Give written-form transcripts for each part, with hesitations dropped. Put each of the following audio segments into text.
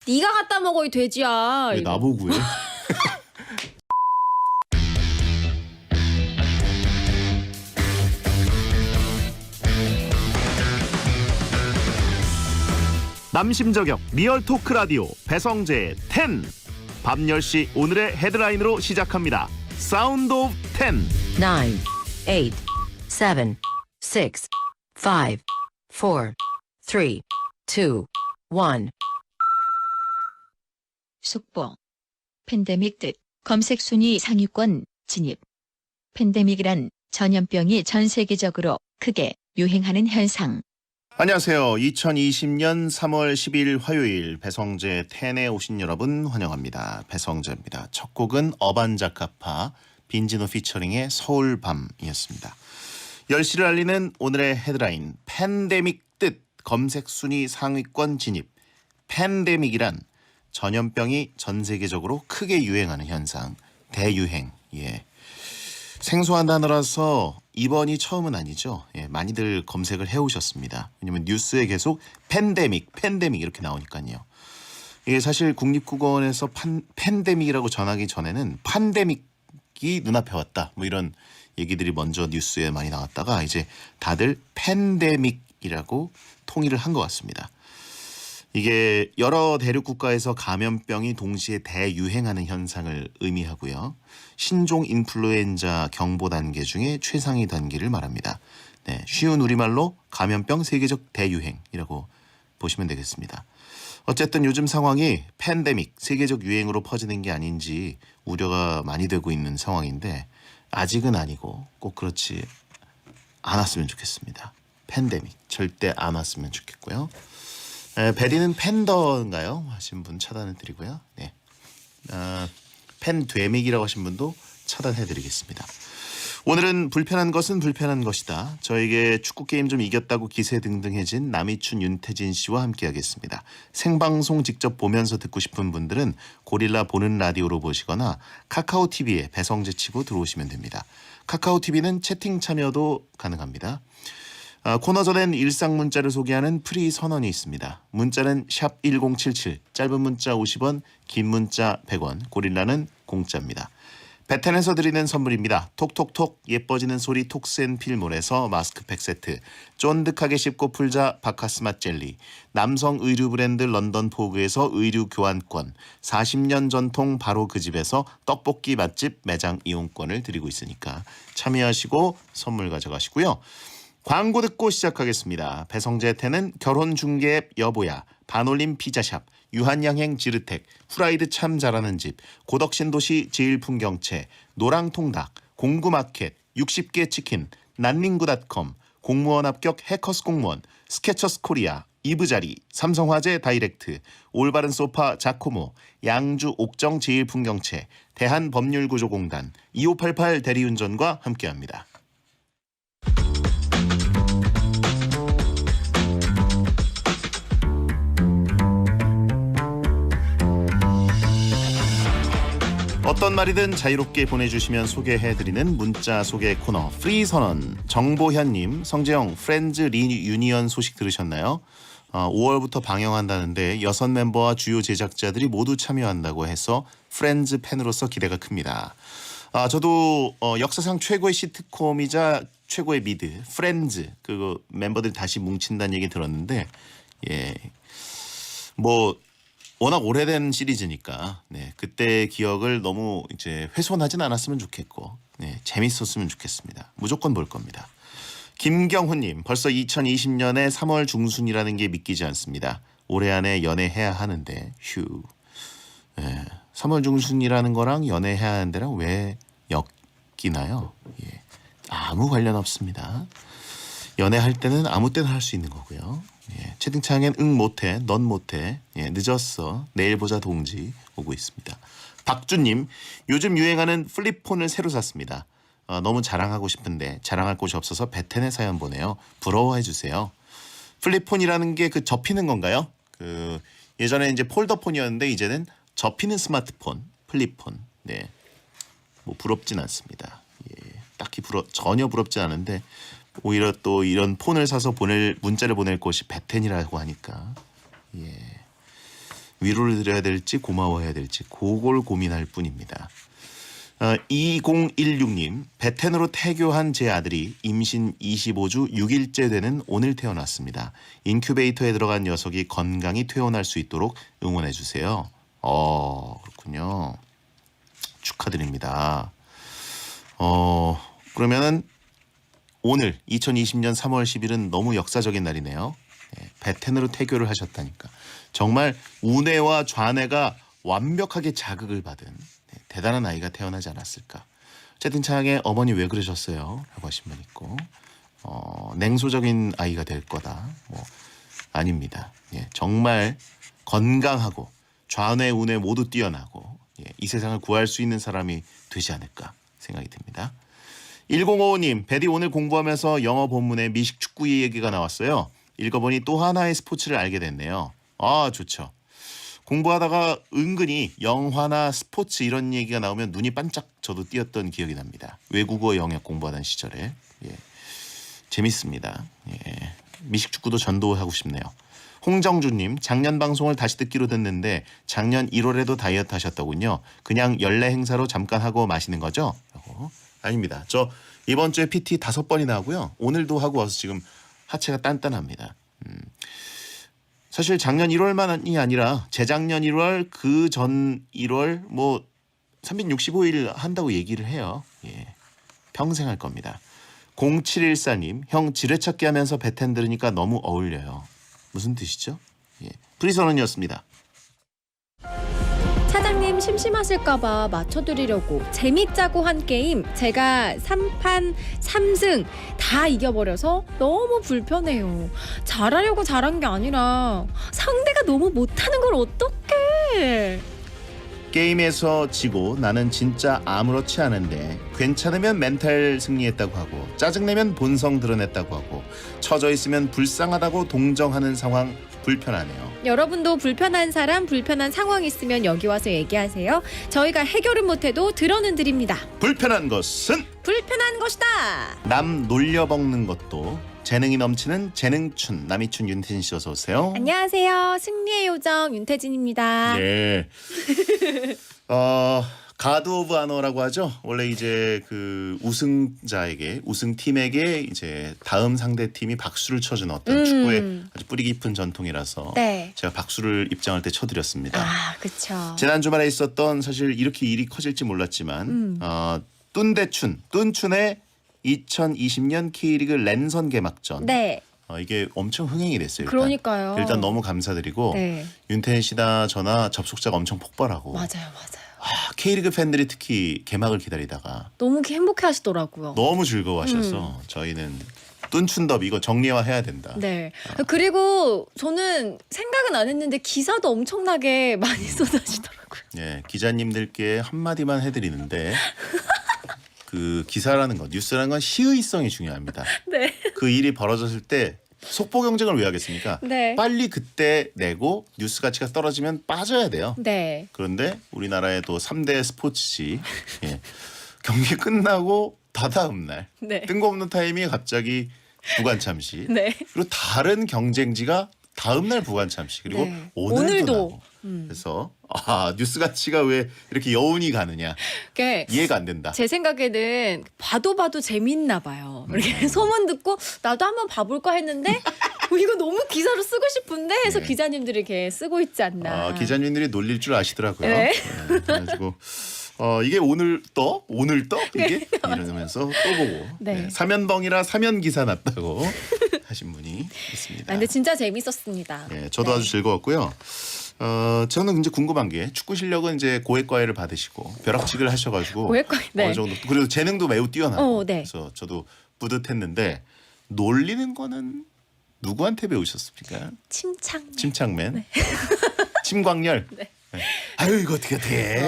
네가 갖다 먹어 이 돼지야. 왜 이거. 나보고 해? 남심저격 리얼 토크 라디오 배성재의 10. 밤 10시 오늘의 헤드라인으로 시작합니다. 사운드 오브 10. 9, 8, 7, 6, 5, 4, 3, 2, 1. 속보. 팬데믹 뜻 검색 순위 상위권 진입. 팬데믹이란 전염병이 전 세계적으로 크게 유행하는 현상. 안녕하세요. 2020년 3월 10일 화요일 배성재 10에 오신 여러분 환영합니다. 배성재입니다. 첫 곡은 어반자카파 빈지노 피처링의 서울밤이었습니다. 10시를 알리는 오늘의 헤드라인 팬데믹 뜻 검색 순위 상위권 진입. 팬데믹이란 전염병이 전 세계적으로 크게 유행하는 현상, 대유행. 예. 생소한 단어라서 이번이 처음은 아니죠. 예, 많이들 검색을 해오셨습니다. 왜냐면 뉴스에 계속 팬데믹 이렇게 나오니까요. 이게 사실 국립국어원에서 팬데믹이라고 전하기 전에는 판데믹이 눈앞에 왔다. 뭐 이런 얘기들이 먼저 뉴스에 많이 나왔다가 이제 다들 팬데믹이라고 통일을 한 것 같습니다. 이게 여러 대륙 국가에서 감염병이 동시에 대유행하는 현상을 의미하고요. 신종 인플루엔자 경보 단계 중에 최상위 단계를 말합니다. 네, 쉬운 우리말로 감염병 세계적 대유행이라고 보시면 되겠습니다. 어쨌든 요즘 상황이 팬데믹, 세계적 유행으로 퍼지는 게 아닌지 우려가 많이 되고 있는 상황인데 아직은 아니고 꼭 그렇지 않았으면 좋겠습니다. 팬데믹 절대 안 왔으면 좋겠고요. 베리는 팬더인가요? 하신 분 차단해 드리고요. 네. 팬되믹이라고 하신 분도 차단해 드리겠습니다. 오늘은 불편한 것은 불편한 것이다. 저에게 축구 게임 좀 이겼다고 기세등등해진 남이춘 윤태진 씨와 함께하겠습니다. 생방송 직접 보면서 듣고 싶은 분들은 고릴라 보는 라디오로 보시거나 카카오 TV에 배성재 치고 들어오시면 됩니다. 카카오 TV는 채팅 참여도 가능합니다. 코너 전엔 일상 문자를 소개하는 프리 선언이 있습니다. 문자는 샵 1077, 짧은 문자 50원, 긴 문자 100원, 고릴라는 공짜입니다. 베텐에서 드리는 선물입니다. 톡톡톡 예뻐지는 소리 톡스앤필몰에서 마스크팩 세트, 쫀득하게 씹고 풀자 바카스맛 젤리, 남성 의류 브랜드 런던 포그에서 의류 교환권, 40년 전통 바로 그 집에서 떡볶이 맛집 매장 이용권을 드리고 있으니까 참여하시고 선물 가져가시고요. 광고 듣고 시작하겠습니다. 배성재 텐은 결혼 중개 앱 여보야, 반올림 피자샵, 유한양행 지르텍, 후라이드 참 잘하는 집, 고덕신도시 제일풍경채, 노랑통닭, 공구마켓, 60개 치킨, 난닝구닷컴, 공무원 합격 해커스 공무원, 스케쳐스 코리아, 이브자리, 삼성화재 다이렉트, 올바른 소파 자코모, 양주 옥정 제일풍경채, 대한법률구조공단, 2588 대리운전과 함께합니다. 어떤 말이든 자유롭게 보내주시면 소개해드리는 문자 소개 코너 프리 선언. 정보현님, 성재형 프렌즈 리유니언 소식 들으셨나요? 5월부터 방영한다는데 6멤버와 주요 제작자들이 모두 참여한다고 해서 프렌즈 팬으로서 기대가 큽니다. 저도 역사상 최고의 시트콤이자 최고의 미드 프렌즈 그 멤버들이 다시 뭉친다는 얘기 들었는데 예, 뭐 워낙 오래된 시리즈니까 네, 그때 기억을 너무 이제 훼손하진 않았으면 좋겠고 네, 재밌었으면 좋겠습니다. 무조건 볼 겁니다. 김경훈님, 벌써 2020년에 3월 중순이라는 게 믿기지 않습니다. 올해 안에 연애해야 하는데 휴. 네, 3월 중순이라는 거랑 연애해야 하는 데랑 왜 엮이나요? 예, 아무 관련 없습니다. 연애할 때는 아무 때나 할 수 있는 거고요. 예, 채팅창엔 응 못해, 넌 못해, 예, 늦었어, 내일 보자 동지 오고 있습니다. 박주님, 요즘 유행하는 플립폰을 새로 샀습니다. 너무 자랑하고 싶은데 자랑할 곳이 없어서 베텐의 사연 보내요. 부러워해 주세요. 플립폰이라는 게 그 접히는 건가요? 그 예전에 이제 폴더폰이었는데 이제는 접히는 스마트폰, 플립폰. 네, 뭐 부럽진 않습니다. 예, 딱히 전혀 부럽지 않은데. 오히려 또 이런 폰을 사서 문자를 보낼 곳이 베텐이라고 하니까 예, 위로를 드려야 될지 고마워해야 될지 그걸 고민할 뿐입니다. 2016님, 베텐으로 태교한 제 아들이 임신 25주 6일째 되는 오늘 태어났습니다. 인큐베이터에 들어간 녀석이 건강히 퇴원할 수 있도록 응원해 주세요. 그렇군요. 축하드립니다. 그러면은 오늘 2020년 3월 10일은 너무 역사적인 날이네요. 베텐으로 태교를 하셨다니까. 정말 우뇌와 좌뇌가 완벽하게 자극을 받은 대단한 아이가 태어나지 않았을까. 채팅창에 어머니 왜 그러셨어요? 라고 하신 분 있고 냉소적인 아이가 될 거다. 아닙니다. 정말 건강하고 좌뇌 우뇌 모두 뛰어나고 이 세상을 구할 수 있는 사람이 되지 않을까 생각이 듭니다. 1055님, 베디 오늘 공부하면서 영어 본문에 미식 축구 얘기가 나왔어요. 읽어보니 또 하나의 스포츠를 알게 됐네요. 좋죠. 공부하다가 은근히 영화나 스포츠 이런 얘기가 나오면 눈이 반짝 저도 띄었던 기억이 납니다. 외국어 영역 공부하던 시절에. 재밌습니다. 미식축구도 전도하고 싶네요. 홍정주님, 작년 방송을 다시 듣기로 듣는데 작년 1월에도 다이어트 하셨더군요. 그냥 연례 행사로 잠깐 하고 마시는 거죠? 아닙니다. 저 이번 주에 PT 5번이나 하고요. 오늘도 하고 와서 지금 하체가 단단합니다. 사실 작년 1월만이 아니라 재작년 1월, 그 전 1월 365일 한다고 얘기를 해요. 평생 할 겁니다. 0714님, 형 지뢰찾기 하면서 베텐 들으니까 너무 어울려요. 무슨 뜻이죠? 프리선언이었습니다. 사장님 심심하실까봐 맞춰드리려고 재밌자고 한 게임 제가 3판 3승 다 이겨버려서 너무 불편해요. 잘하려고 잘한 게 아니라 상대가 너무 못하는 걸 어떡해. 게임에서 지고 나는 진짜 아무렇지 않은데 괜찮으면 멘탈 승리했다고 하고 짜증내면 본성 드러냈다고 하고 처져 있으면 불쌍하다고 동정하는 상황 불편하네요. 여러분도 불편한 사람, 불편한 상황 있으면 여기 와서 얘기하세요. 저희가 해결은 못해도 들어는 드립니다. 불편한 것은 불편한 것이다. 남 놀려먹는 것도 재능이 넘치는 재능춘 남이춘 윤태진 씨 어서 오세요. 안녕하세요. 승리의 요정 윤태진입니다. 네. 가드 오브 아너라고 하죠. 원래 이제 그 우승자에게 우승팀에게 이제 다음 상대 팀이 박수를 쳐주는 어떤 축구의 아주 뿌리 깊은 전통이라서 네. 제가 박수를 입장할 때 쳐드렸습니다. 그렇죠. 지난 주말에 있었던 사실 이렇게 일이 커질지 몰랐지만 뚠춘의 2020년 K리그 랜선 개막전. 네. 이게 엄청 흥행이 됐어요. 그러니까요. 일단 너무 감사드리고 네. 윤태진 씨나 저나 접속자가 엄청 폭발하고 맞아요. K리그 팬들이 특히 개막을 기다리다가 너무 행복해하시더라고요. 너무 즐거워하셔서 저희는 뚠춘 더비 이거 정리화해야 된다. 네. 그리고 저는 생각은 안 했는데 기사도 엄청나게 많이 쏟아지더라고요. 네, 기자님들께 한마디만 해드리는데 그 기사라는 것, 뉴스라는 건 시의성이 중요합니다. 네. 그 일이 벌어졌을 때 속보 경쟁을 왜 하겠습니까? 네. 빨리 그때 내고 뉴스 가치가 떨어지면 빠져야 돼요. 네. 그런데 우리나라의 또 3대 스포츠지 경기 끝나고 다다음 날 네. 뜬금없는 타이밍에 갑자기 부관참시 네. 그리고 다른 경쟁지가 다음 날 부관참시 그리고 네. 오늘도 나고. 그래서 뉴스 가치가 왜 이렇게 여운이 가느냐 이해가 안 된다. 제 생각에는 봐도 재밌나 봐요. 이렇게 소문 듣고 나도 한번 봐볼까 했는데 이거 너무 기사로 쓰고 싶은데 해서 기자님들이 이렇게 쓰고 있지 않나. 기자님들이 놀릴 줄 아시더라고요. 네. 그래가지고 이게 오늘 떠 이게 이러면서 또 보고 네. 사면벙이라 사면 기사 났다고 하신 분이 있습니다. 근데 진짜 재밌었습니다. 저도 아주 즐거웠고요. 저는 이제 궁금한 게 축구 실력은 이제 고액과외를 받으시고 벼락치기를 하셔가지고 고액과외, 네. 어느 정도 그리고 재능도 매우 뛰어나고 네. 그래서 저도 뿌듯했는데 놀리는 거는 누구한테 배우셨습니까? 침착맨, 침광열. 네. 아유 이거 어떻게 해?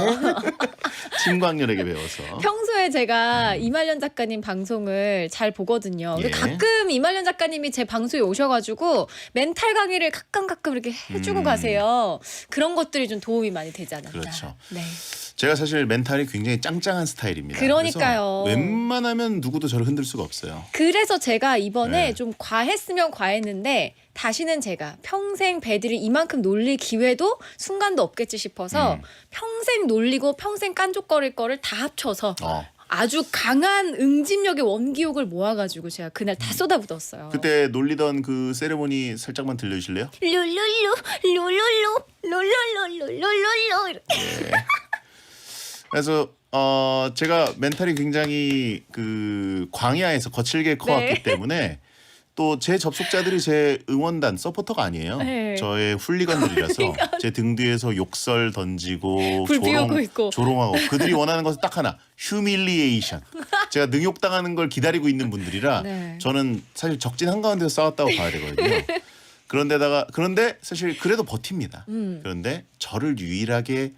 침광열에게 배워서. 평소에 제가 이말년 작가님 방송을 잘 보거든요. 근데 가끔 이말년 작가님이 제 방송에 오셔가지고 멘탈 강의를 가끔 이렇게 해주고 가세요. 그런 것들이 좀 도움이 많이 되지 않았나. 그렇죠. 네. 제가 사실 멘탈이 굉장히 짱짱한 스타일입니다. 그러니까요. 그래서 웬만하면 누구도 저를 흔들 수가 없어요. 그래서 제가 이번에 네. 좀 과했으면 과했는데 다시는 제가 평생 배디를 이만큼 놀릴 기회도 순간도 없겠지 싶어서 평생 놀리고 평생 깐족거릴 거를 다 합쳐서 아주 강한 응집력의 원기욕을 모아가지고 제가 그날 다 쏟아붓었어요. 그때 놀리던 그 세레모니 살짝만 들려주실래요? 룰룰루 룰룰루 룰룰루룰룰루 이렇게. 그래서 제가 멘탈이 굉장히 그 광야에서 거칠게 커왔기 때문에 또 제 접속자들이 제 응원단 서포터가 아니에요. 네. 저의 훌리건들이라서 제 등 뒤에서 욕설 던지고 불 피우고 있고. 조롱하고 그들이 원하는 것은 딱 하나 휴밀리에이션. 제가 능욕당하는 걸 기다리고 있는 분들이라 네. 저는 사실 적진 한가운데서 싸웠다고 봐야 되거든요. 그런데 사실 그래도 버팁니다. 그런데 저를 유일하게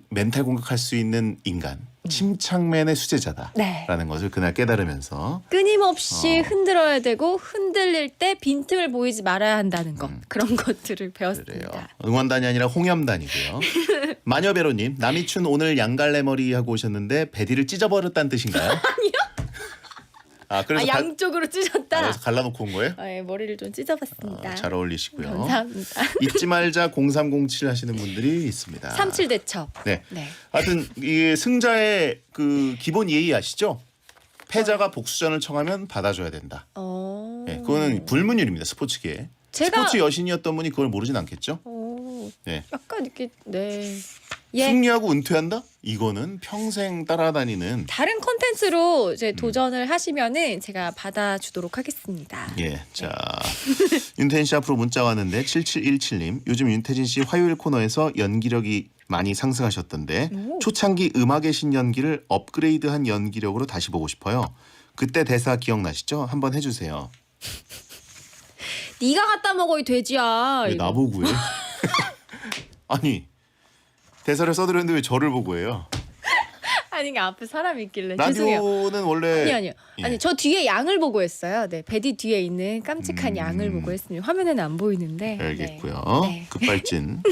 멘탈 공격할 수 있는 인간 침착맨의 수제자다라는 네. 것을 그날 깨달으면서 끊임없이 흔들어야 되고 흔들릴 때 빈틈을 보이지 말아야 한다는 것 그런 것들을 그래요. 배웠습니다. 응원단이 아니라 홍염단이고요. 마녀배로님 남이춘 오늘 양갈래 머리 하고 오셨는데 베디를 찢어버렸다는 뜻인가요? 아니요. 그래서 양쪽으로 찢었다. 그래서 갈라놓고 온 거예요? 머리를 좀 찢어봤습니다. 잘 어울리시고요. 감사합니다. 잊지 말자 0307 하시는 분들이 있습니다. 37대첩. 네. 네. 하여튼 이 승자의 그 기본 예의 아시죠? 패자가 복수전을 청하면 받아줘야 된다. 네, 그거는 불문율입니다. 스포츠계에. 스포츠 여신이었던 분이 그걸 모르진 않겠죠? 네. 약간 이렇게 승리하고 은퇴한다? 이거는 평생 따라다니는. 다른 콘텐츠로 이제 도전을 하시면은 제가 받아주도록 하겠습니다. 예, 자 윤태진 씨 앞으로 문자 왔는데 7717님 요즘 윤태진 씨 화요일 코너에서 연기력이 많이 상승하셨던데 초창기 음악의 신 연기를 업그레이드한 연기력으로 다시 보고 싶어요. 그때 대사 기억나시죠? 한번 해주세요. 네가 갖다 먹어 이 돼지야. 왜 나보고 해? 아니 대사를 써드렸는데 왜 저를 보고 해요? 아니 앞에 사람이 있길래 죄송해요. 라디오는 원래 아니요. 예. 아니 저 뒤에 양을 보고 했어요. 네, 베디 뒤에 있는 깜찍한 양을 보고 했습니다. 화면에는 안 보이는데. 알겠고요. 네. 급발진.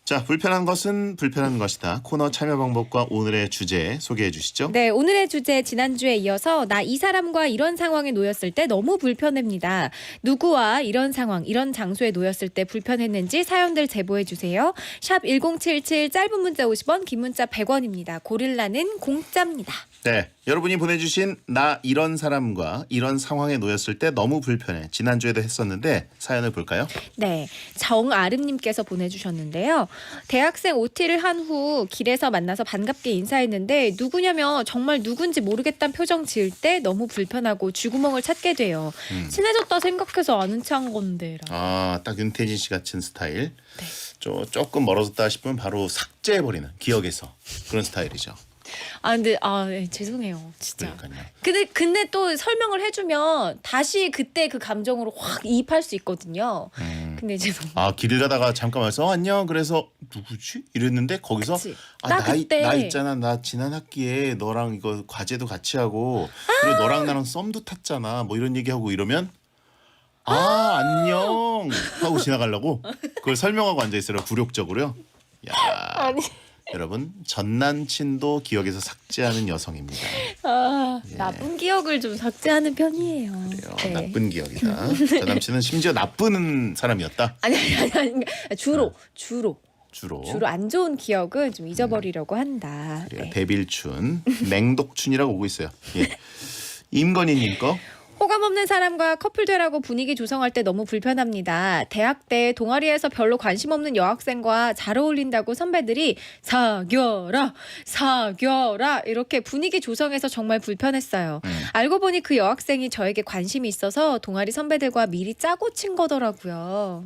자, 불편한 것은 불편한 것이다. 코너 참여 방법과 오늘의 주제 소개해 주시죠. 네, 오늘의 주제 지난주에 이어서 나 이 사람과 이런 상황에 놓였을 때 너무 불편합니다. 누구와 이런 상황, 이런 장소에 놓였을 때 불편했는지 사연들 제보해 주세요. 샵 1077 짧은 문자 50원, 긴 문자 100원입니다. 고릴라는 공짜입니다. 네, 여러분이 보내주신 나 이런 사람과 이런 상황에 놓였을 때 너무 불편해. 지난주에도 했었는데 사연을 볼까요? 네, 정아름님께서 보내주셨는데요. 대학생 OT를 한 후 길에서 만나서 반갑게 인사했는데 누구냐며 정말 누군지 모르겠다는 표정 지을 때 너무 불편하고 쥐구멍을 찾게 돼요. 친해졌다 생각해서 아는 체 한 건데. 딱 윤태진 씨 같은 스타일. 조금 멀어졌다 싶으면 바로 삭제해버리는 기억에서 그런 스타일이죠. 근데 네, 죄송해요, 진짜. 그러니까요. 근데 또 설명을 해주면 다시 그때 그 감정으로 확 이입할 수 있거든요. 근데 이제 길 가다가 잠깐 와서 안녕. 그래서 누구지? 이랬는데 거기서 그치. 나 나 있잖아. 나 지난 학기에 너랑 이거 과제도 같이 하고 그리고 너랑 나랑 썸도 탔잖아. 뭐 이런 얘기하고 이러면 안녕 하고 지나가려고 그걸 설명하고 앉아 있으라 굴욕적으로요. 야. 아니. 여러분 전 남친도 기억에서 삭제하는 여성입니다. 나쁜 기억을 좀 삭제하는 편이에요. 그래요. 네. 나쁜 기억이다. 전 남친은 심지어 나쁜 사람이었다. 아니 주로 안 좋은 기억은 좀 잊어버리려고 한다. 그래요. 네. 배빌춘, 맹독춘이라고 오고 있어요. 예. 임건희님 거. 호감 없는 사람과 커플 되라고 분위기 조성할 때 너무 불편합니다. 대학 때 동아리에서 별로 관심 없는 여학생과 잘 어울린다고 선배들이 사겨라 이렇게 분위기 조성해서 정말 불편했어요. 알고 보니 그 여학생이 저에게 관심이 있어서 동아리 선배들과 미리 짜고 친 거더라고요.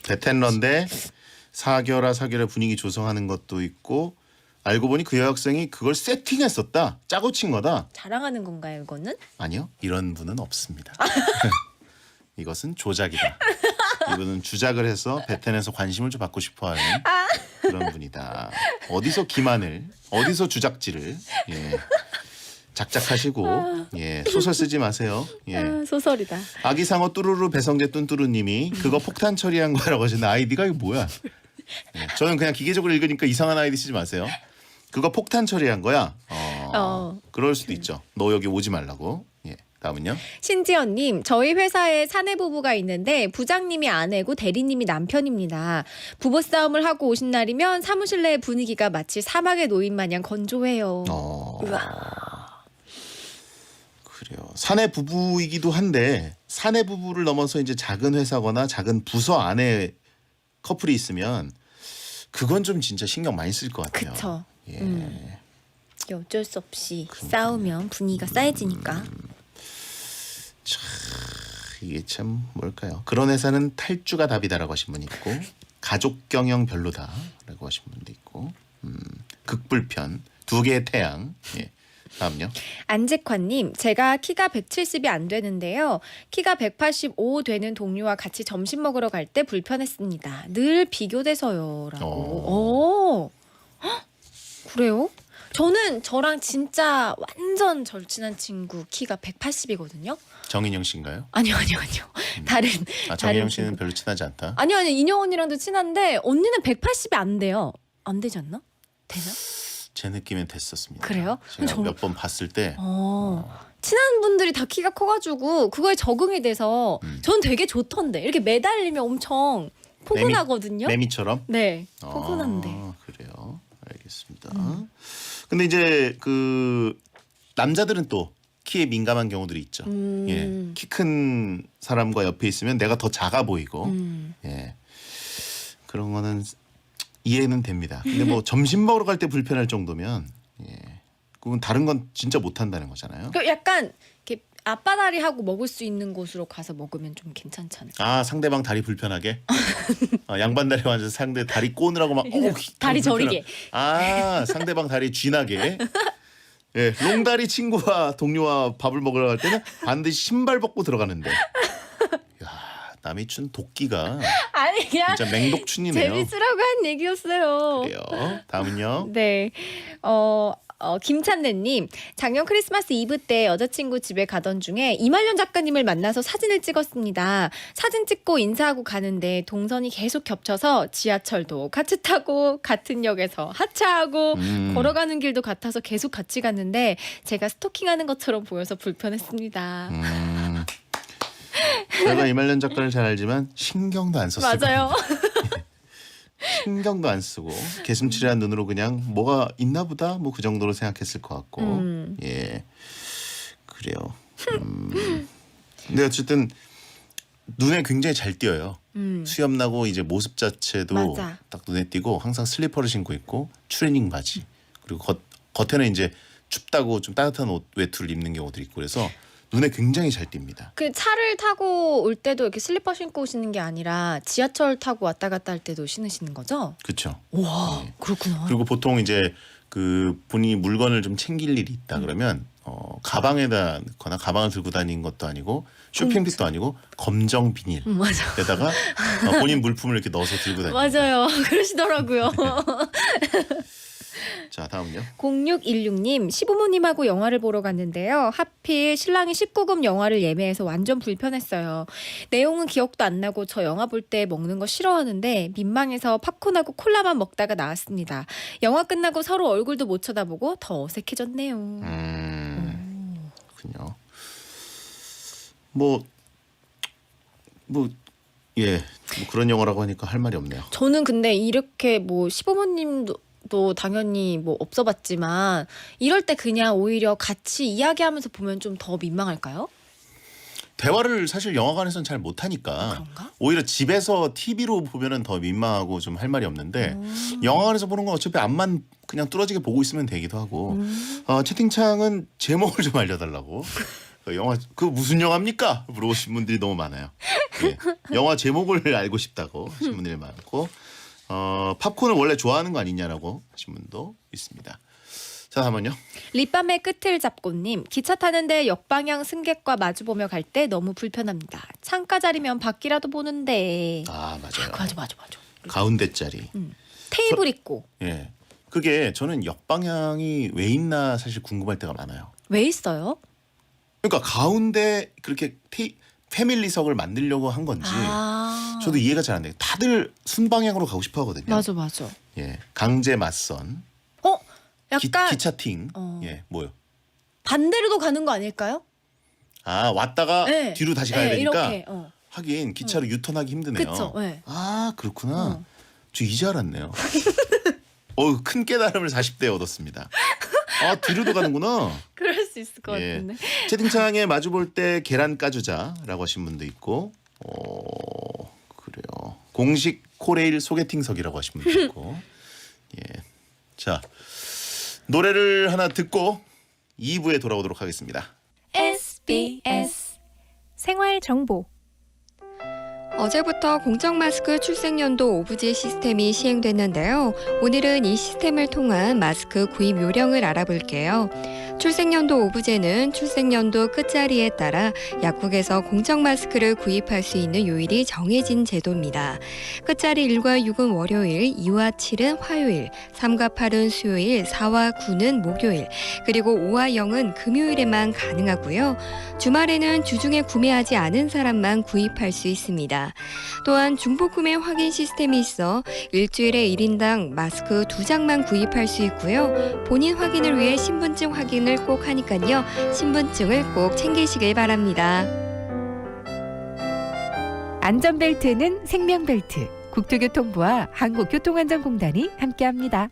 대텐런데 사겨라 분위기 조성하는 것도 있고 알고 보니 그 여학생이 그걸 세팅했었다. 짜고 친 거다. 자랑하는 건가요, 이거는? 아니요. 이런 분은 없습니다. 이것은 조작이다. 이분은 주작을 해서 베텐에서 관심을 좀 받고 싶어하는 그런 분이다. 어디서 기만을, 어디서 주작질을 작작하시고 소설 쓰지 마세요. 소설이다. 아기상어 뚜루루 배성재 뚠뚜루님이 그거 폭탄 처리한 거라고 하시는데 아이디가 이거 뭐야? 네. 저는 그냥 기계적으로 읽으니까 이상한 아이디 쓰지 마세요. 그거 폭탄 처리한 거야. 그럴 수도 있죠. 너 여기 오지 말라고. 예. 다음은요. 신지연님, 저희 회사에 사내 부부가 있는데 부장님이 아내고 대리님이 남편입니다. 부부싸움을 하고 오신 날이면 사무실 내 분위기가 마치 사막에 놓인 마냥 건조해요. 그래요. 사내 부부이기도 한데 사내 부부를 넘어서 이제 작은 회사거나 작은 부서 안에 커플이 있으면 그건 좀 진짜 신경 많이 쓸 것 같아요. 그쵸. 예. 어쩔 수 없이 싸우면 분위기가 쌓여지니까. 이게 참 뭘까요? 그런 회사는 탈주가 답이다라고 하신 분이 있고 가족 경영 별로다라고 하신 분도 있고 극불편 두 개의 태양. 예. 다음요. 안직환님, 제가 키가 170이 안 되는데요. 키가 185 되는 동료와 같이 점심 먹으러 갈 때 불편했습니다. 늘 비교돼서요. 라고. 헉, 그래요? 저랑 진짜 완전 절친한 친구 키가 180이거든요. 정인영 씨인가요? 아니요. 다른 정인영 씨는 친구. 별로 친하지 않다. 아니요. 인영 언니랑도 친한데 언니는 180이 안 돼요. 안 되지 않나? 되나? 제 느낌엔 됐었습니다. 그래요? 제가 몇 번 봤을 때 친한 분들이 다 키가 커가지고 그거에 적응이 돼서 전 되게 좋던데 이렇게 매달리면 엄청 포근하거든요. 매미처럼? 네, 포근한데. 그래요. 알겠습니다. 근데 이제 그 남자들은 또 키에 민감한 경우들이 있죠. 예, 키 큰 사람과 옆에 있으면 내가 더 작아 보이고, 예, 그런 거는 이해는 됩니다. 근데 뭐 점심 먹으러 갈 때 불편할 정도면, 예, 그건 다른 건 진짜 못 한다는 거잖아요. 그 약간 이렇게 앞바다리 하고 먹을 수 있는 곳으로 가서 먹으면 좀 괜찮잖아요. 아, 상대방 다리 불편하게? 양반 다리 완전 상대 다리 꼬느라고 막 다리 저리게. 아, 상대방 다리 쥐나게. 예, 롱다리 친구와 동료와 밥을 먹으러 갈 때는 반드시 신발 벗고 들어가는데. 야, 남이 춘 도끼가 아니 그냥 진짜 맹독춘이네요. 재밌으라고 한 얘기였어요. 그래요. 다음은요. 네. 김찬래님, 작년 크리스마스 이브 때 여자친구 집에 가던 중에 이말년 작가님을 만나서 사진을 찍었습니다. 사진 찍고 인사하고 가는데 동선이 계속 겹쳐서 지하철도 같이 타고 같은 역에서 하차하고 걸어가는 길도 같아서 계속 같이 갔는데 제가 스토킹하는 것처럼 보여서 불편했습니다. 제가 이말년 작가를 잘 알지만 신경도 안 썼어요. 맞아요. 신경도 안 쓰고 개슴츠레한 눈으로 그냥 뭐가 있나 보다 뭐 그 정도로 생각했을 것 같고 예 그래요. 근데 어쨌든 눈에 굉장히 잘 띄어요. 수염 나고 이제 모습 자체도 맞아. 딱 눈에 띄고 항상 슬리퍼를 신고 있고 트레이닝 바지 그리고 겉에는 이제 춥다고 좀 따뜻한 옷 외투를 입는 경우들이 있고 그래서 눈에 굉장히 잘 띕니다. 그 차를 타고 올 때도 이렇게 슬리퍼 신고 오시는 게 아니라 지하철 타고 왔다 갔다 할 때도 신으시는 거죠? 그렇죠. 와, 그렇구나. 그리고 보통 이제 그 본인이 물건을 좀 챙길 일이 있다 그러면 가방에다 넣거나 가방을 들고 다니는 것도 아니고 쇼핑백도 아니고 검정 비닐에다가 맞아. 본인 물품을 이렇게 넣어서 들고 다니는. 맞아요. 그러시더라고요. 자, 다음요. 0616님, 시부모님하고 영화를 보러 갔는데요. 하필 신랑이 19금 영화를 예매해서 완전 불편했어요. 내용은 기억도 안 나고 저 영화 볼 때 먹는 거 싫어하는데 민망해서 팝콘하고 콜라만 먹다가 나왔습니다. 영화 끝나고 서로 얼굴도 못 쳐다보고 더 어색해졌네요. 그렇군요. 뭐 그런 영화라고 하니까 할 말이 없네요. 저는 근데 이렇게 뭐 시부모님도 당연히 뭐 없어봤지만 이럴 때 그냥 오히려 같이 이야기하면서 보면 좀 더 민망할까요? 대화를 사실 영화관에서는 잘 못하니까 그런가? 오히려 집에서 TV로 보면은 더 민망하고 좀 할 말이 없는데 영화관에서 보는 건 어차피 앞만 그냥 뚫어지게 보고 있으면 되기도 하고 채팅창은 제목을 좀 알려달라고 영화 그 무슨 영화입니까? 물어보신 분들이 너무 많아요. 예. 영화 제목을 알고 싶다고 하신 분들이 많고 팝콘을 원래 좋아하는 거 아니냐라고 하신 분도 있습니다. 자, 다음은요. 립밤의 끝을 잡고님, 기차 타는데 역방향 승객과 마주보며 갈 때 너무 불편합니다. 창가 자리면 밖이라도 보는데. 아, 맞아요. 맞아. 가운데 자리. 테이블 있고. 예. 그게 저는 역방향이 왜 있나 사실 궁금할 때가 많아요. 왜 있어요? 그러니까 가운데 그렇게 패밀리석을 만들려고 한 건지 저도 이해가 잘 안 돼요. 다들 순방향으로 가고 싶어 하거든요. 맞아. 예, 강제 맞선, 약간 기차팅, 예, 뭐요? 반대로도 가는 거 아닐까요? 아 왔다가 네. 뒤로 다시 가야 네, 되니까 이렇게. 하긴 기차로 유턴하기 힘드네요. 그쵸, 네. 아 그렇구나. 저 이제 알았네요. 큰 깨달음을 40대에 얻었습니다. 아 뒤로도 가는구나. 그럴 수 있을 것 예. 같은데. 채팅창에 마주볼 때 계란 까주자라고 하신 분도 있고, 그래요. 공식 코레일 소개팅석이라고 하신 분도 있고, 예. 자 노래를 하나 듣고 2부에 돌아오도록 하겠습니다. SBS 생활 정보. 어제부터 공적 마스크 출생연도 오브제 시스템이 시행됐는데요. 오늘은 이 시스템을 통한 마스크 구입 요령을 알아볼게요. 출생연도 오브제는 출생연도 끝자리에 따라 약국에서 공적 마스크를 구입할 수 있는 요일이 정해진 제도입니다. 끝자리 1과 6은 월요일, 2와 7은 화요일, 3과 8은 수요일, 4와 9는 목요일, 그리고 5와 0은 금요일에만 가능하고요. 주말에는 주중에 구매하지 않은 사람만 구입할 수 있습니다. 또한 중복 구매 확인 시스템이 있어 일주일에 1인당 마스크 2장만 구입할 수 있고요. 본인 확인을 위해 신분증 확인을 꼭 하니까요. 신분증을 꼭 챙기시길 바랍니다. 안전벨트는 생명벨트. 국토교통부와 한국교통안전공단이 함께합니다.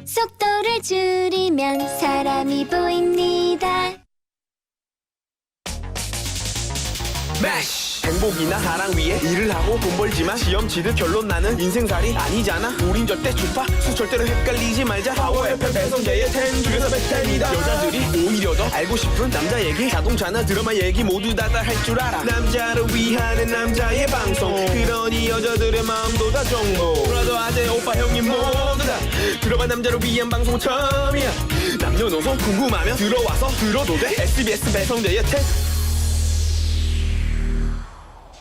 속도를 줄이면 사람이 보입니다. 매시 행복이나 사랑 위해 일을 하고 돈 벌지만 시험 치듯 결론 나는 인생살이 아니잖아. 우린 절대 주파수 절대로 헷갈리지 말자. 파워 FM 배성재의 10 중에서 100타입니다. 여자들이 오히려 더 알고 싶은 남자 얘기, 자동차나 드라마 얘기 모두 다 할 줄 알아. 남자를 위하는 남자의 방송, 그러니 여자들의 마음도 다 정보. 브라더 아재 오빠 형님 모두 다 들어봐. 남자를 위한 방송 처음이야. 남녀노소 궁금하면 들어와서 들어도 돼. SBS 배성재의 10.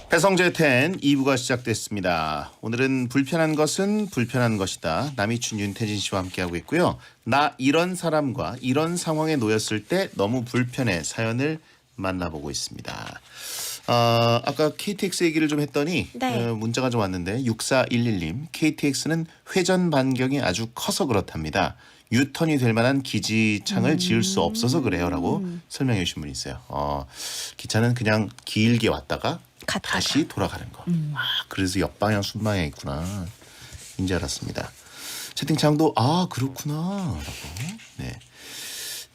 배성재 10 2부가 시작됐습니다. 오늘은 불편한 것은 불편한 것이다. 남이춘 윤태진 씨와 함께하고 있고요. 나 이런 사람과 이런 상황에 놓였을 때 너무 불편해 사연을 만나보고 있습니다. 아까 KTX 얘기를 좀 했더니 네. 문자가 좀 왔는데 6411님 KTX는 회전 반경이 아주 커서 그렇답니다. 유턴이 될 만한 기지창을 지을 수 없어서 그래요라고 설명해 주신 분이 있어요. 기차는 그냥 길게 왔다가 다시 돌아가는 거. 그래서 역방향 순방향 있구나. 인지 알았습니다. 채팅창도 그렇구나 라고. 네.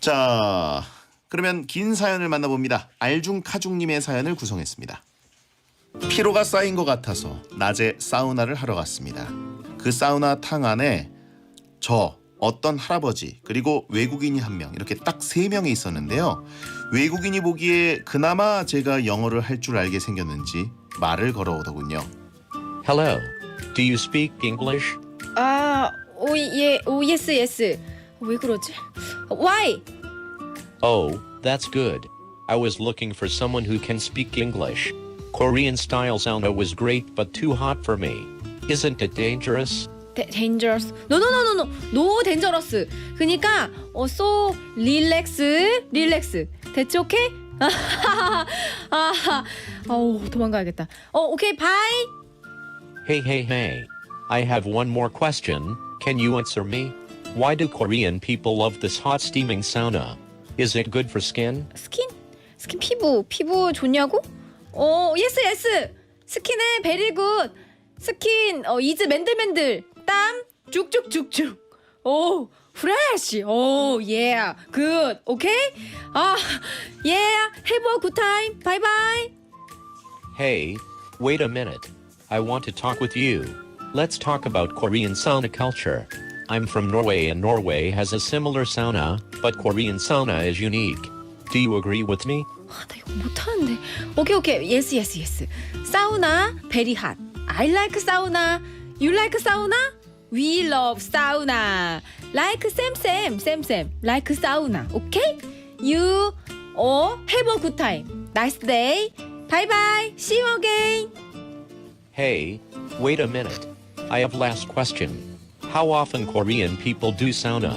자 그러면 긴 사연을 만나봅니다. 알중카중님의 사연을 구성했습니다. 피로가 쌓인 것 같아서 낮에 사우나를 하러 갔습니다. 그 사우나 탕 안에 어떤 할아버지 그리고 외국인이 한 명 이렇게 딱 3명이 있었는데요. 외국인이 보기에 그나마 제가 영어를 할 줄 알게 생겼는지 말을 걸어오더군요. Hello. Do you speak English? yes. 왜 그러지? Why? Oh, that's good. I was looking for someone who can speak English. Korean style sauna was great but too hot for me. Isn't it dangerous? dangerous. No dangerous. 그러니까 so relax. 대체 오케이? 도망가야겠다. 오케이, bye. Hey. I have one more question. Can you answer me? Why do Korean people love this hot steaming sauna? Is it good for skin? 스킨 피부 좋냐고? yes. 스킨에 베리 굿. 스킨 이즈 맨들맨들. 땀 쭉쭉쭉쭉. fresh. yeah. good. okay? yeah. have a good time. bye bye. Hey, wait a minute. I want to talk with you. Let's talk about Korean sauna culture. I'm from Norway and Norway has a similar sauna, but Korean sauna is unique. Do you agree with me? 나 이거 못하는데. 오케이. yes. 사우나 very hot. I like sauna. You like sauna? We love sauna. Like Sam. Like sauna. Okay? You have a good time. Nice day. Bye bye. See you again. Hey, wait a minute. I have last question. How often Korean people do sauna?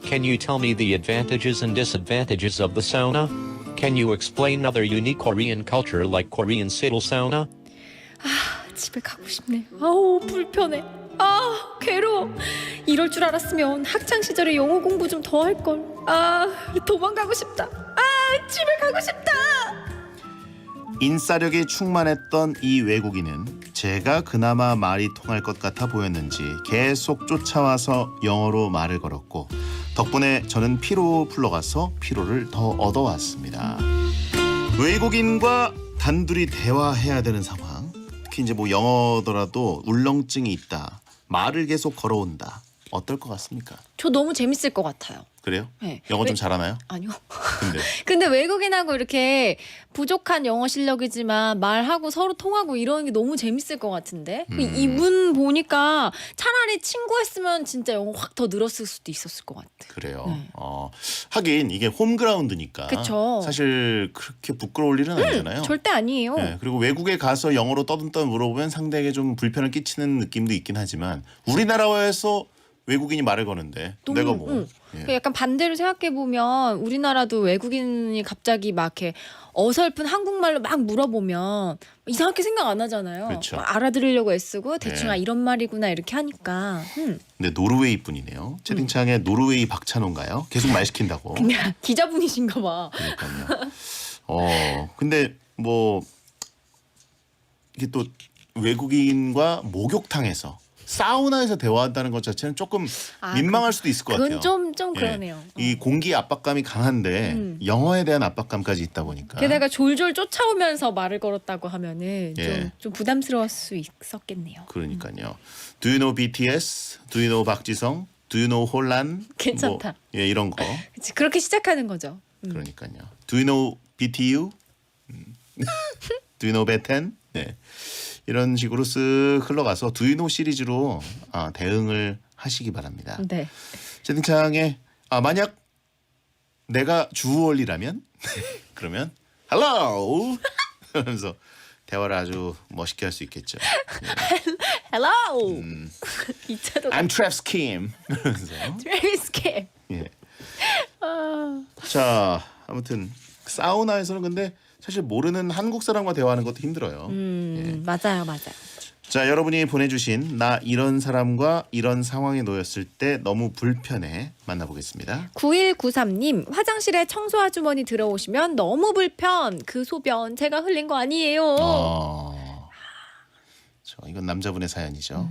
Can you tell me the advantages and disadvantages of the sauna? Can you explain other unique Korean culture like Korean Seoul sauna? 집에 가고 싶네. 아우 불편해. 아 괴로워. 이럴 줄 알았으면 학창 시절에 영어 공부 좀 더 할 걸. 아 도망가고 싶다. 아 집에 가고 싶다. 인싸력이 충만했던 이 외국인은 제가 그나마 말이 통할 것 같아 보였는지 계속 쫓아와서 영어로 말을 걸었고 덕분에 저는 피로 풀러가서 피로를 더 얻어왔습니다. 외국인과 단둘이 대화해야 되는 상황, 특히 이제 뭐 영어더라도 울렁증이 있다, 말을 계속 걸어온다, 어떨 것 같습니까? 저 너무 재밌을 것 같아요. 그래요? 네. 영어 좀 잘하나요? 아니요. 근데 근데 외국인하고 이렇게 부족한 영어 실력이지만 말하고 서로 통하고 이러는 게 너무 재밌을 것 같은데 이분 보니까 차라리 친구했으면 진짜 영어 확 더 늘었을 수도 있었을 것 같아. 그래요. 네. 하긴 이게 홈그라운드니까 그쵸. 사실 그렇게 부끄러울 일은 아니잖아요. 절대 아니에요. 네, 그리고 외국에 가서 영어로 떠듬떠듬 물어보면 상대에게 좀 불편을 끼치는 느낌도 있긴 하지만 우리나라에서 외국인이 말을 거는데 너무, 내가 뭐 예. 약간 반대로 생각해 보면 우리나라도 외국인이 갑자기 막 이렇게 어설픈 한국말로 막 물어보면 이상하게 생각 안 하잖아요. 그렇죠. 막 알아들으려고 애쓰고 대충 네. 아 이런 말이구나 이렇게 하니까. 근데 노르웨이 분이네요. 채팅창에 노르웨이 박찬호인가요? 계속 말 시킨다고. 그냥 기자분이신가 봐. 그러니까요. 근데 뭐 이게 또 외국인과 목욕탕에서 사우나에서 대화한다는 것 자체는 조금 민망할 수도 있을 것 같아요. 그건 좀 예. 그러네요. 이 공기 압박감이 강한데 영어에 대한 압박감까지 있다 보니까. 게다가 졸졸 쫓아오면서 말을 걸었다고 하면은 예. 좀 부담스러울 수 있었겠네요. 그러니까요. Do you know BTS? Do you know 박지성? Do you know 혼란? 괜찮다. 뭐, 예, 이런 거. 그치, 그렇게 시작하는 거죠. 그러니까요. Do you know BTU? Do you know 베텐? 네. 이런 식으로 쓱 흘러가서 Do you know 시리즈로 대응을 하시기 바랍니다. 네. 채팅창에 만약 내가 주얼리라면 그러면 Hello 하면서 대화를 아주 멋있게 할 수 있겠죠. Hello. 이차도 I'm Travis Kim. 그러면서 트래비스 캡. 예. 자, 아무튼 사우나에서는 근데 사실 모르는 한국 사람과 대화하는 것도 힘들어요. 맞아요. 자, 여러분이 보내주신 나 이런 사람과 이런 상황에 놓였을 때 너무 불편해 만나보겠습니다. 9193님 화장실에 청소 아주머니 들어오시면 너무 불편. 그 소변 제가 흘린 거 아니에요. 이건 남자분의 사연이죠.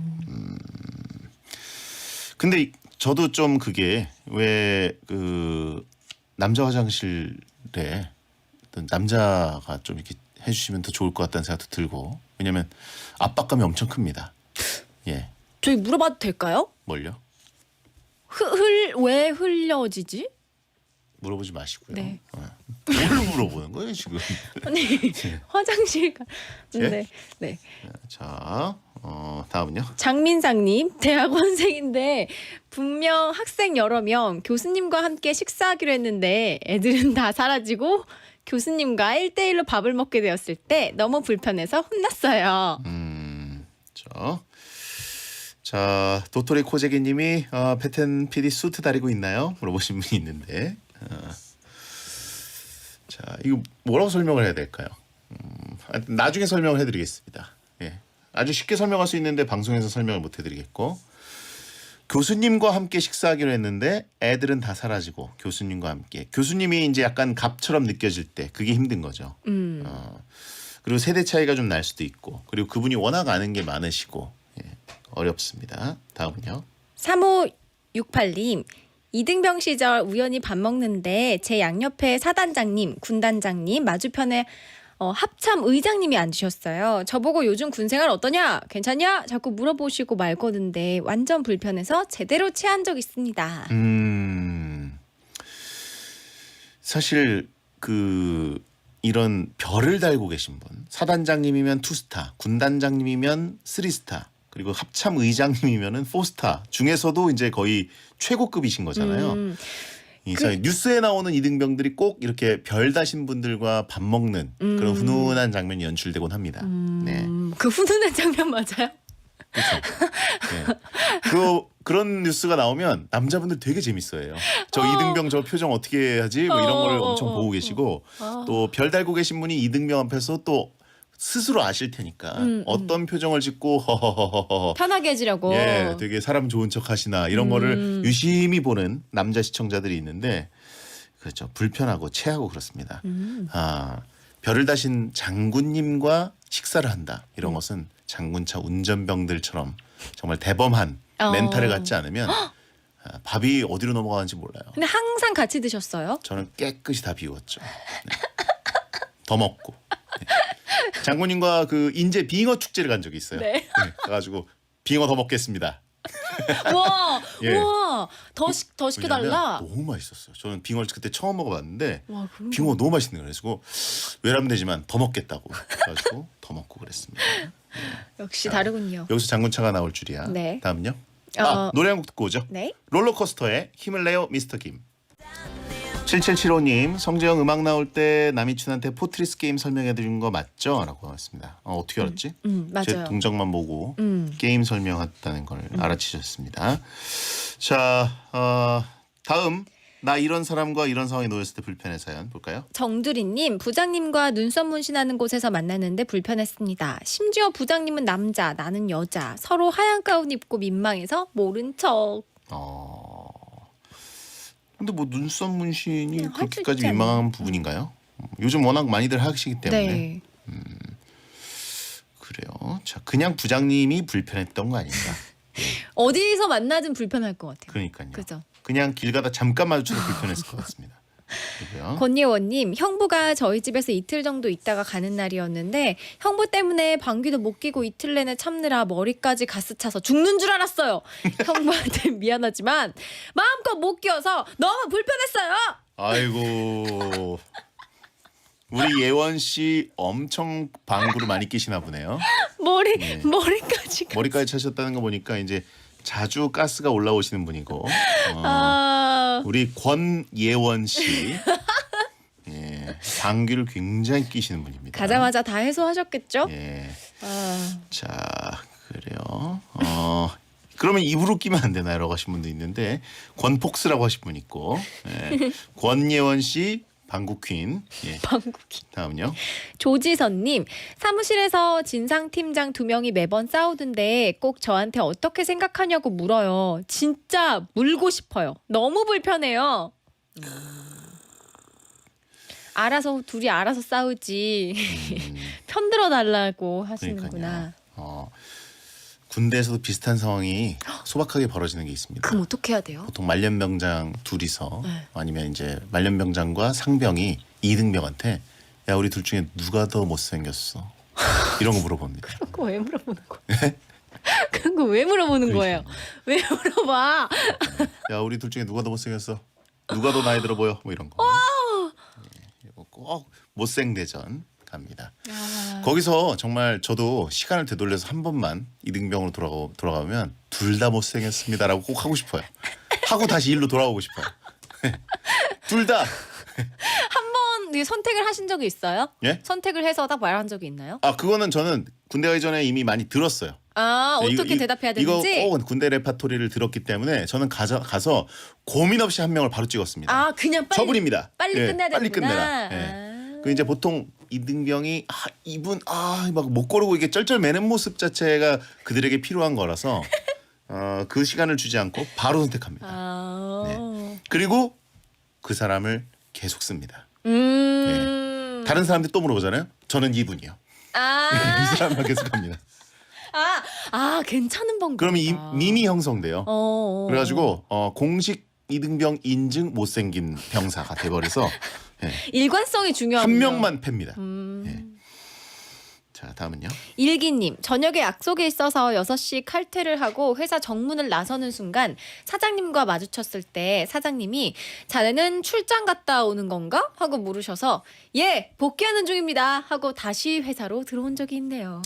근데 저도 좀 그게 왜 그 남자 화장실에 어떤 남자가 좀 이렇게 해주시면 더 좋을 것 같다는 생각도 들고 왜냐면 압박감이 엄청 큽니다. 예, 저희 물어봐도 될까요? 뭘요? 왜 흘려지지? 물어보지 마시고요. 네. 뭘 물어보는 거예요 지금? 아니 화장실 가. 예? 네. 자, 다음은요. 장민상님 대학원생인데 분명 학생 여러 명 교수님과 함께 식사하기로 했는데 애들은 다 사라지고 교수님과 1대1로 밥을 먹게 되었을 때 너무 불편해서 혼났어요. 자, 도토리 코제기님이 패텐 PD 수트 다리고 있나요? 물어보신 분이 있는데, 자 이거 뭐라고 설명을 해야 될까요? 나중에 설명을 해드리겠습니다. 예, 아주 쉽게 설명할 수 있는데 방송에서 설명을 못 해드리겠고, 교수님과 함께 식사하기로 했는데 애들은 다 사라지고 교수님과 함께 교수님이 이제 약간 갑처럼 느껴질 때 그게 힘든 거죠. 그리고 세대 차이가 좀 날 수도 있고 그리고 그분이 워낙 아는 게 많으시고 어렵습니다. 다음은요. 3568님 이등병 시절 우연히 밥 먹는데 제 양옆에 사단장님, 군단장님, 맞은편에 합참 의장님이 앉으셨어요. 저보고 요즘 군생활 어떠냐? 괜찮냐? 자꾸 물어보시고 말 거는데 완전 불편해서 제대로 체한 적 있습니다. 사실 이런 별을 달고 계신 분, 사단장님이면 2스타, 군단장님이면 3스타, 그리고 합참 의장님이면은 4스타 중에서도 이제 거의 최고급이신 거잖아요. 뉴스에 나오는 이등병들이 꼭 이렇게 별 다신 분들과 밥 먹는 그런 훈훈한 장면이 연출되곤 합니다. 네. 그 훈훈한 장면 맞아요? 그렇죠. 그런 뉴스가 나오면 남자분들 되게 재밌어해요. 저 이등병 저 표정 어떻게 하지? 뭐 이런 거를 엄청 보고 계시고 또 별 달고 계신 분이 이등병 앞에서 또 스스로 아실 테니까 음. 어떤 표정을 짓고 허허허허 편하게 해지려고. 예, 되게 사람 좋은 척 하시나 이런 거를 유심히 보는 남자 시청자들이 있는데 그렇죠. 불편하고 체하고 그렇습니다. 아, 별을 다신 장군님과 식사를 한다. 이런 것은 장군차 운전병들처럼 정말 대범한 멘탈을 갖지 않으면 밥이 어디로 넘어가는지 몰라요. 근데 항상 같이 드셨어요? 저는 깨끗이 다 비웠죠. 네. 더 먹고. 네. 장군님과 그 인제 빙어 축제를 간 적이 있어요. 네. 가가지고 빙어 더 먹겠습니다. 와, 예. 와, 더 왜냐면 시켜달라. 너무 맛있었어요. 저는 빙어를 그때 처음 먹어봤는데 와, 그런 빙어 너무 맛있는 거예요. 그래서 외람되지만 더 먹겠다고 그래가지고 더 먹고 그랬습니다. 역시 다르군요. 여기서 장군차가 나올 줄이야. 네. 다음요. 어. 노래 한 곡 듣고 오죠. 네. 롤러코스터의 힘을 내요 미스터 김. 7775님 성재형 음악 나올 때 남이춘한테 포트리스 게임 설명해 드린 거 맞죠? 라고 하셨습니다. 어떻게 알았지? 제 맞아요. 동작만 보고 음. 게임 설명했다는 걸 알아채셨습니다. 자, 다음 나 이런 사람과 이런 상황에 놓였을 때 불편한 사연 볼까요? 정두리님, 부장님과 눈썹 문신하는 곳에서 만났는데 불편했습니다. 심지어 부장님은 남자, 나는 여자. 서로 하얀 가운 입고 민망해서 모른 척. 근데 뭐 눈썹 문신이 그냥 할수 그렇게까지 있지 않나요? 민망한 부분인가요? 요즘 워낙 많이들 하시기 때문에 네. 그래요. 자, 그냥 부장님이 불편했던 거 아닌가? 어디서 만나든 불편할 것 같아요. 그러니까요. 그죠? 그냥 길 가다 잠깐 마주쳐도 불편했을 것 같습니다. 그리고요. 권예원님, 형부가 저희 집에서 이틀 정도 있다가 가는 날이었는데 형부 때문에 방귀도 못 끼고 이틀 내내 참느라 머리까지 가스 차서 죽는 줄 알았어요. 형부한테 미안하지만 마음껏 못 끼어서 너무 불편했어요. 아이고. 우리 예원 씨 엄청 방구를 많이 끼시나 보네요. 머리까지. 머리까지 차셨다는 거 보니까 이제 자주 가스가 올라오시는 분이고. 우리 권예원 씨. 예, 방귀를 굉장히 끼시는 분입니다. 가자마자 다 해소하셨겠죠? 예. 아, 자, 그래요. 그러면 입으로 끼면 안 되나요? 라고 하신 분도 있는데 권폭스라고 하신 분 있고 예. 권예원 씨 방구 퀸. 예. 방귀. 다음요. 조지선님, 사무실에서 진상팀장 2명이 매번 싸우던데 꼭 저한테 어떻게 생각하냐고 물어요. 진짜 물고 싶어요. 너무 불편해요. 둘이 알아서 싸우지. 편들어 달라고 하시는구나. 그러니까요. 군대에서도 비슷한 상황이 소박하게 벌어지는 게 있습니다. 그럼 어떻게 해야 돼요? 보통 말년병장 둘이서 네. 아니면 이제 말년병장과 상병이 이등병한테 야 우리 둘 중에 누가 더 못생겼어? 이런 거 물어봅니다. 그거 왜 물어보는 거예요? 그런 거 왜 물어보는 거예요? 왜 물어봐? 야 우리 둘 중에 누가 더 못생겼어? 누가 더 나이 들어 보여? 뭐 이런 거. 예, 이거 꼭 못생대전 갑니다. 거기서 정말 저도 시간을 되돌려서 한 번만 이등병으로 돌아가면 둘 다 못생겼습니다라고 꼭 하고 싶어요. 하고 다시 일로 돌아오고 싶어요. 둘 다. 한 번 선택을 하신 적이 있어요? 예? 선택을 해서 딱 말한 적이 있나요? 그거는 저는 군대 가기 전에 이미 많이 들었어요. 어떻게 대답해야 되는지? 이거 꼭 군대 레파토리를 들었기 때문에 저는 가서 고민 없이 한 명을 바로 찍었습니다. 그냥 빨리 처분입니다. 빨리 예, 끝내야 빨리 되는구나. 끝내라. 예. 그 이제 보통 이등병이 이분 막 못 고르고 이게 쩔쩔매는 모습 자체가 그들에게 필요한 거라서 그 시간을 주지 않고 바로 선택합니다. 네. 그리고 그 사람을 계속 씁니다. 네. 다른 사람들 또 물어보잖아요. 저는 이분이요. 이 사람을 계속합니다. 괜찮은 방법. 그러면 밈이 형성돼요. 그래가지고 공식 이등병 인증 못생긴 병사가 돼버려서 예. 일관성이 중요합니다. 한 명만 팹니다. 예. 자 다음은요. 일기님, 저녁에 약속에 있어서 6시 칼퇴를 하고 회사 정문을 나서는 순간 사장님과 마주쳤을 때 사장님이 자네는 출장 갔다 오는 건가? 하고 물으셔서 예, 복귀하는 중입니다. 하고 다시 회사로 들어온 적이 있네요.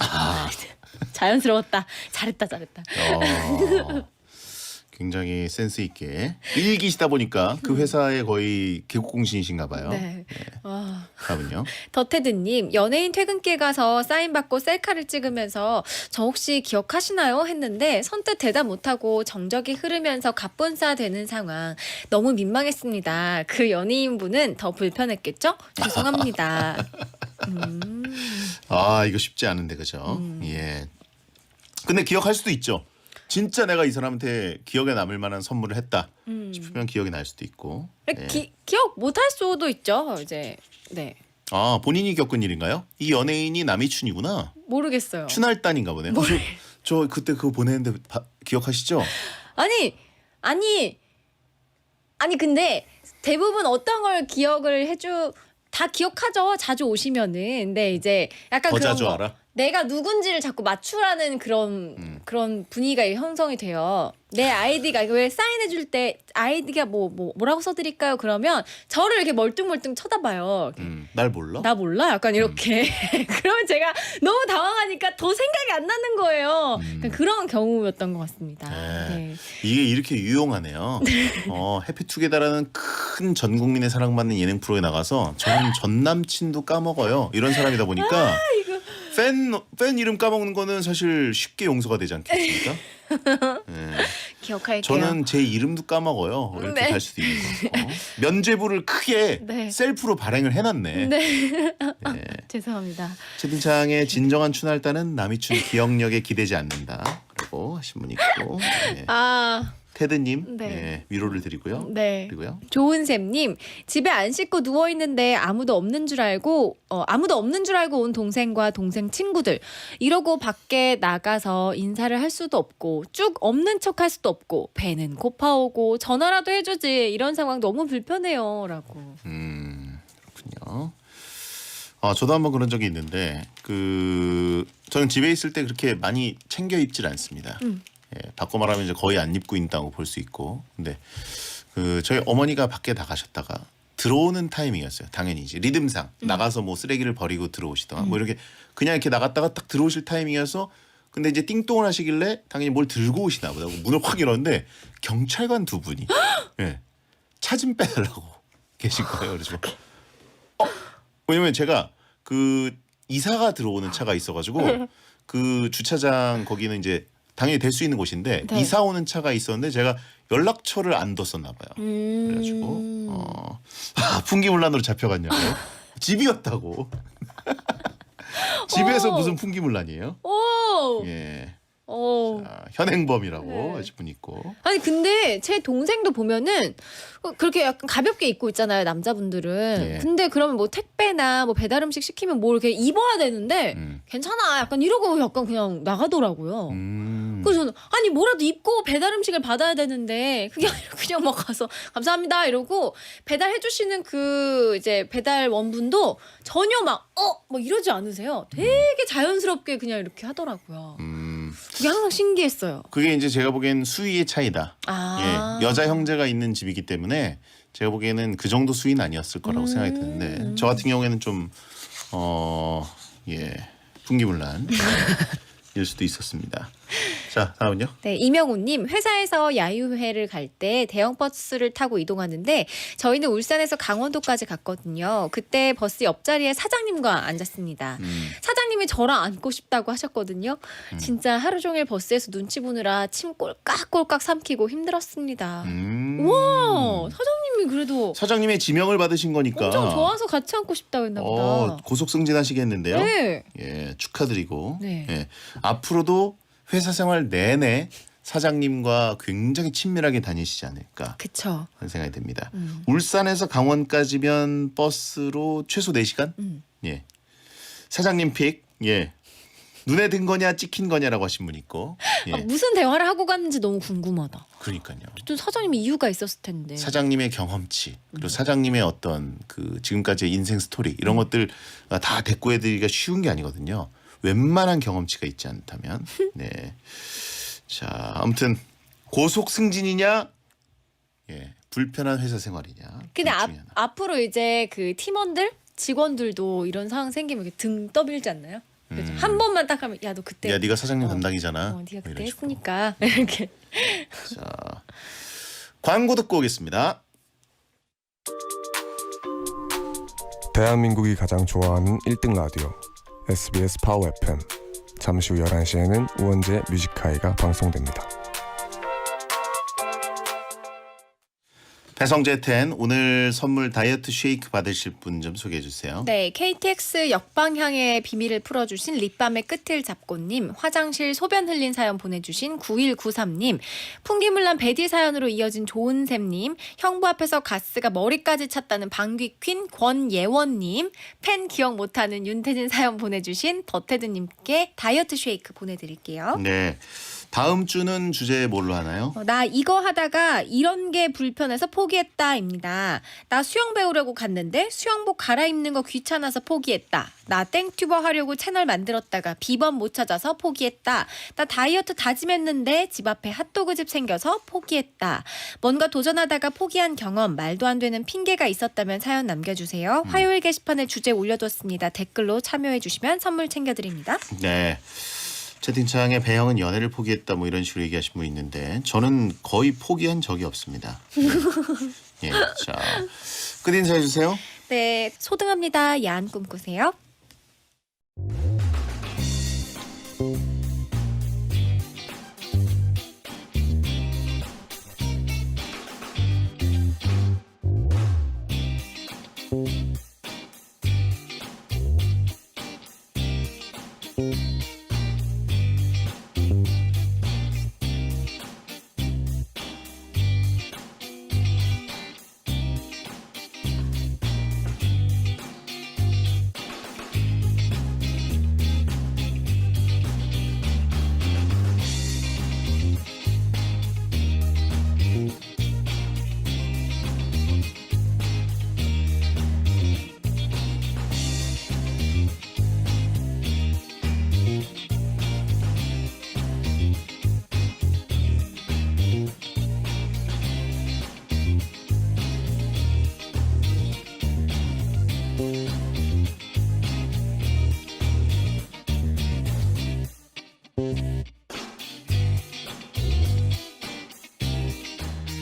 자연스러웠다. 잘했다. 굉장히 센스 있게 일기시다 보니까 그 회사에 거의 개국공신이신가 봐요. 네. 다음은요. 더테드님, 연예인 퇴근길 가서 사인 받고 셀카를 찍으면서 저 혹시 기억하시나요? 했는데 선뜻 대답 못하고 정적이 흐르면서 갑분싸 되는 상황. 너무 민망했습니다. 그 연예인분은 더 불편했겠죠? 죄송합니다. 아 이거 쉽지 않은데 그죠? 예. 근데 기억할 수도 있죠. 진짜 내가 이 사람한테 기억에 남을 만한 선물을 했다 싶으면 기억이 날 수도 있고. 예. 기억 못할 수도 있죠. 이제 네 아 본인이 겪은 일인가요? 이 연예인이 남이춘이구나. 모르겠어요. 춘할단인가 보네요. 저 그때 그거 보냈는데 기억하시죠? 아니 근데 대부분 어떤 걸 기억을 다 기억하죠. 자주 오시면은. 근데 이제 약간 더 그런 자주 거. 알아? 내가 누군지를 자꾸 맞추라는 그런 분위기가 형성이 돼요. 내 아이디가 왜 사인해 줄 때 아이디가 뭐라고 써드릴까요? 그러면 저를 이렇게 멀뚱멀뚱 쳐다봐요. 날 몰라? 나 몰라? 약간 이렇게. 그러면 제가 너무 당황하니까 더 생각이 안 나는 거예요. 약간 그런 경우였던 것 같습니다. 네. 이게 이렇게 유용하네요. 해피투게더라는 큰 전 국민의 사랑받는 예능 프로에 나가서 저는 전 남친도 까먹어요. 이런 사람이다 보니까 팬 이름 까먹는 거는 사실 쉽게 용서가 되지 않겠습니까? 네. 기억할게요. 저는 제 이름도 까먹어요. 이렇게 네. 갈 수도 있는 거. 면죄부를 크게 네. 셀프로 발행을 해놨네. 네. 네. 죄송합니다. 채팅창에 진정한 춘할단은 남이춘 기억력에 기대지 않는다. 그리고 하신 분 있고 네. 테드님 네. 네, 위로를 드리고요. 네. 그리고요. 좋은샘님 집에 안 씻고 누워 있는데 아무도 없는 줄 알고 온 동생과 동생 친구들 이러고 밖에 나가서 인사를 할 수도 없고 쭉 없는 척 할 수도 없고 배는 고파오고 전화라도 해주지 이런 상황 너무 불편해요라고. 그렇군요. 저도 한번 그런 적이 있는데 저는 집에 있을 때 그렇게 많이 챙겨 입질 않습니다. 예, 바꿔 말하면 이제 거의 안 입고 있다고 볼 수 있고, 근데 저희 어머니가 밖에 나가셨다가 들어오는 타이밍이었어요. 당연히 이제 리듬상 나가서 뭐 쓰레기를 버리고 들어오시던가 뭐 이렇게 그냥 이렇게 나갔다가 딱 들어오실 타이밍이어서 근데 이제 띵동을 하시길래 당연히 뭘 들고 오시나 보다 문을 확 열었는데 경찰관 두 분이 예, 차 좀 빼달라고 계신 거예요. 그래서 왜냐면 제가 이사가 들어오는 차가 있어가지고 그 주차장 거기는 이제 당연히 될 수 있는 곳인데 네. 이사 오는 차가 있었는데 제가 연락처를 안 뒀었나 봐요. 그래가지고 풍기문란으로 잡혀갔냐고요? 집이었다고. 집에서 무슨 풍기문란이에요? 오. 예. 오. 현행범이라고 네. 하신 분 있고. 아니 근데 제 동생도 보면은 그렇게 약간 가볍게 입고 있잖아요 남자분들은. 네. 근데 그러면 뭐 택배나 뭐 배달 음식 시키면 뭐 이렇게 입어야 되는데 괜찮아 약간 이러고 약간 그냥 나가더라고요. 그래서 저는 아니 뭐라도 입고 배달 음식을 받아야 되는데 그게 아니라 그냥 막 가서 감사합니다 이러고 배달해 주시는 그 이제 배달원분도 전혀 막 이러지 않으세요. 되게 자연스럽게 그냥 이렇게 하더라고요. 그게 항상 신기했어요. 그게 이제 제가 보기엔 수위의 차이다. 아. 예, 여자 형제가 있는 집이기 때문에 제가 보기에는 그 정도 수위는 아니었을 거라고 생각이 드는데 저 같은 경우에는 좀 풍기문란 일 수도 있었습니다. 자, 다음은요. 네, 이명우님 회사에서 야유회를 갈 때 대형 버스를 타고 이동하는데 저희는 울산에서 강원도까지 갔거든요. 그때 버스 옆자리에 사장님과 앉았습니다. 사장님이 저랑 앉고 싶다고 하셨거든요. 진짜 하루 종일 버스에서 눈치 보느라 침 꼴깍꼴깍 삼키고 힘들었습니다. 우와, 사장님이 그래도 사장님의 지명을 받으신 거니까 엄청 좋아서 같이 앉고 싶다고 했나 보다. 고속 승진하시겠는데요. 네. 예, 축하드리고 네. 예, 앞으로도 회사 생활 내내 사장님과 굉장히 친밀하게 다니시지 않을까 그쵸. 하는 생각이 듭니다. 울산에서 강원까지면 버스로 최소 4시간? 예. 사장님 픽. 예. 눈에 든 거냐 찍힌 거냐라고 하신 분 있고. 예. 무슨 대화를 하고 갔는지 너무 궁금하다. 그러니까요. 또 사장님이 이유가 있었을 텐데. 사장님의 경험치 그리고 사장님의 어떤 지금까지의 인생 스토리 이런 것들 다 대꾸해드리기가 쉬운 게 아니거든요. 웬만한 경험치가 있지 않다면. 네. 자, 아무튼 고속 승진이냐, 예, 불편한 회사 생활이냐. 근데 둘 중에 하나. 앞으로 이제 그 팀원들, 직원들도 이런 상황 생기면 이렇게 등 떠밀지 않나요? 그죠? 한 번만 딱 하면 야 너 그때 야, 네가 사장님 담당이잖아. 네가 뭐 그때 이런 식으로. 했으니까 이렇게. 자, 광고 듣고 오겠습니다. 대한민국이 가장 좋아하는 1등 라디오 SBS 파워 FM. 잠시 후 11시에는 우원재 뮤직하이가 방송됩니다. 배성재 10 오늘 선물 다이어트 쉐이크 받으실 분 좀 소개해 주세요. 네, KTX 역방향의 비밀을 풀어주신 립밤의 끝을 잡고님, 화장실 소변 흘린 사연 보내주신 9193님, 풍기물난 베디 사연으로 이어진 좋은샘님, 형부 앞에서 가스가 머리까지 찼다는 방귀퀸 권예원님, 팬 기억 못하는 윤태진 사연 보내주신 더테드님께 다이어트 쉐이크 보내드릴게요. 네. 다음 주는 주제 뭘로 하나요? 나 이거 하다가 이런 게 불편해서 포기했다입니다. 나 수영 배우려고 갔는데 수영복 갈아입는 거 귀찮아서 포기했다. 나 땡튜버 하려고 채널 만들었다가 비번 못 찾아서 포기했다. 나 다이어트 다짐했는데 집 앞에 핫도그 집 생겨서 포기했다. 뭔가 도전하다가 포기한 경험, 말도 안 되는 핑계가 있었다면 사연 남겨주세요. 화요일 게시판에 주제 올려뒀습니다. 댓글로 참여해 주시면 선물 챙겨드립니다. 네. 채팅창에 배영은 연애를 포기했다 뭐 이런 식으로 얘기하신 분 있는데 저는 거의 포기한 적이 없습니다. 예, 자 끝 인사해 주세요. 네, 소등합니다. 야한 꿈 꾸세요.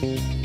네.